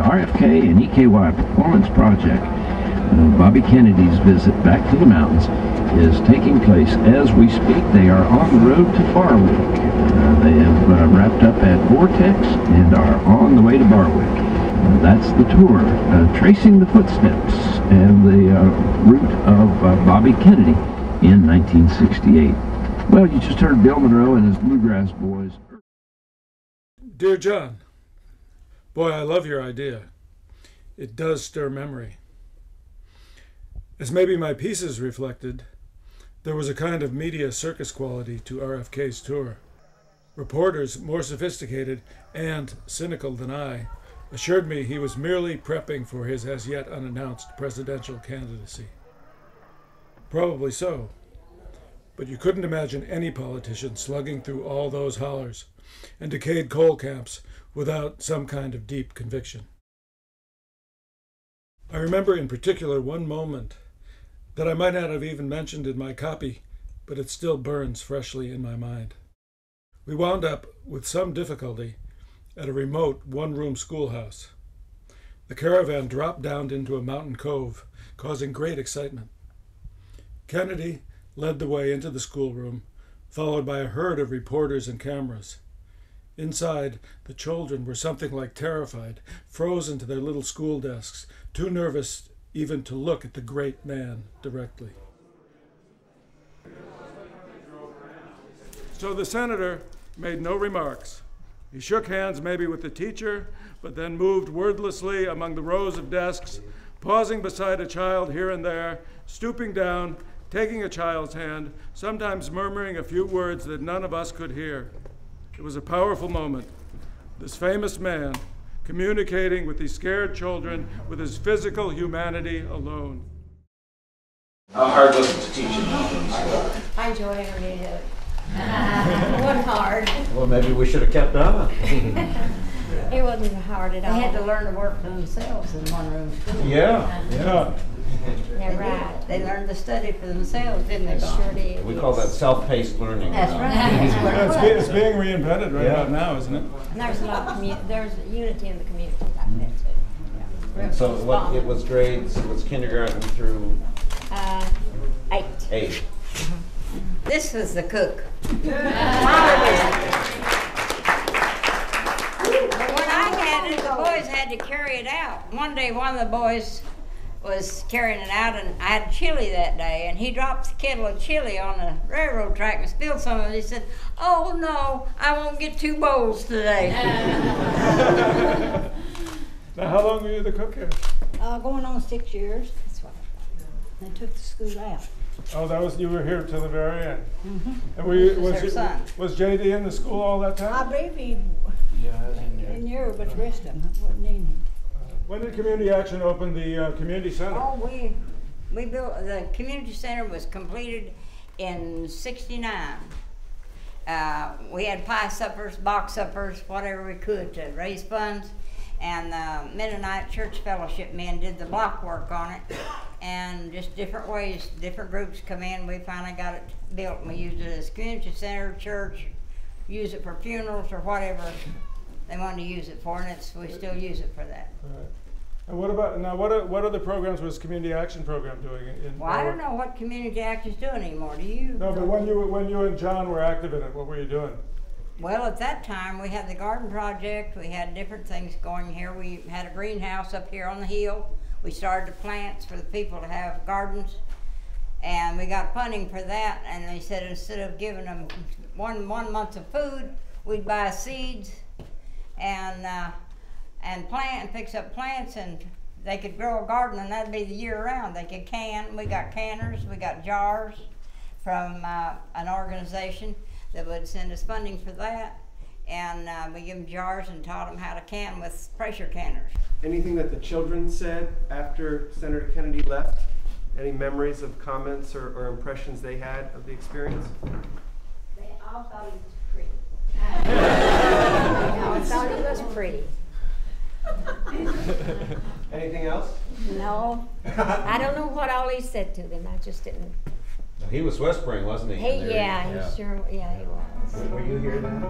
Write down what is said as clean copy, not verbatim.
RFKinEKY Performance Project. Bobby Kennedy's visit back to the mountains is taking place as we speak. They are on the road to Barwick. They have wrapped up at Vortex and are on the way to Barwick. That's the tour, tracing the footsteps and the route of Bobby Kennedy in 1968. Well, you just heard Bill Monroe and his Bluegrass Boys. Dear John, boy, I love your idea. It does stir memory. As maybe my pieces reflected, there was a kind of media circus quality to RFK's tour. Reporters more sophisticated and cynical than I assured me he was merely prepping for his as yet unannounced presidential candidacy. Probably so, but you couldn't imagine any politician slugging through all those hollers and decayed coal camps without some kind of deep conviction. I remember in particular one moment that I might not have even mentioned in my copy, but it still burns freshly in my mind. We wound up, with some difficulty, at a remote one-room schoolhouse. The caravan dropped down into a mountain cove, causing great excitement. Kennedy led the way into the schoolroom, followed by a herd of reporters and cameras. Inside, the children were something like terrified, frozen to their little school desks, too nervous even to look at the great man directly. So the senator made no remarks. He shook hands maybe with the teacher, but then moved wordlessly among the rows of desks, pausing beside a child here and there, stooping down, taking a child's hand, sometimes murmuring a few words that none of us could hear. It was a powerful moment. This famous man communicating with these scared children with his physical humanity alone. How hard was it to teach him? I enjoyed every day of it. It wasn't hard. Well, maybe we should have kept on. It wasn't hard at all. They had to learn to work for themselves in one-room school. Yeah. Yeah, right. They learned to study for themselves, didn't they? Sure did. We call that self-paced learning. That's right. That's what it was. It's being reinvented right about now, isn't it? And there's a lot of there's unity in the community like that too. And so what, it was grades, it was kindergarten through 8. 8. This was the cook. When I had it, the boys had to carry it out. One day, one of the boys was carrying it out, and I had chili that day, and he dropped the kettle of chili on the railroad track and spilled some of it. He said, "Oh no, I won't get 2 bowls today." Now, how long were you the cook here? Going on 6 years. That's right. They took the school out. Oh, that was, you were here till the very end. Mm-hmm. And were you, was JD in the school all that I time? believe he Yeah, in here, but the rest of them wasn't in him. When did Community Action open the community center? Oh, we built, the community center was completed in '69. We had pie suppers, box suppers, whatever we could to raise funds. And the Mennonite Church Fellowship men did the block work on it. And just different ways, different groups come in. We finally got it built, and we used it as community center, church, use it for funerals or whatever they wanted to use it for, and we still use it for that. Right. And what about, now what other programs was Community Action Program doing? Well, I don't know what Community Action's doing anymore, do you? No, but when you and John were active in it, what were you doing? Well, at that time, we had the garden project. We had different things going here. We had a greenhouse up here on the hill. We started the plants for the people to have gardens. And we got funding for that. And they said instead of giving them one month of food, we'd buy seeds and plant and fix up plants, and they could grow a garden, and that'd be the year round. They could can. We got canners. We got jars from an organization that would send us funding for that. And we give them jars and taught them how to can with pressure canners. Anything that the children said after Senator Kennedy left? Any memories of comments or impressions they had of the experience? They all thought he was pretty. They all thought he was pretty. Anything else? No, I don't know what all he said to them. I just didn't. He was whispering, wasn't he? Hey, yeah, he sure, yeah, he was. Were you here then?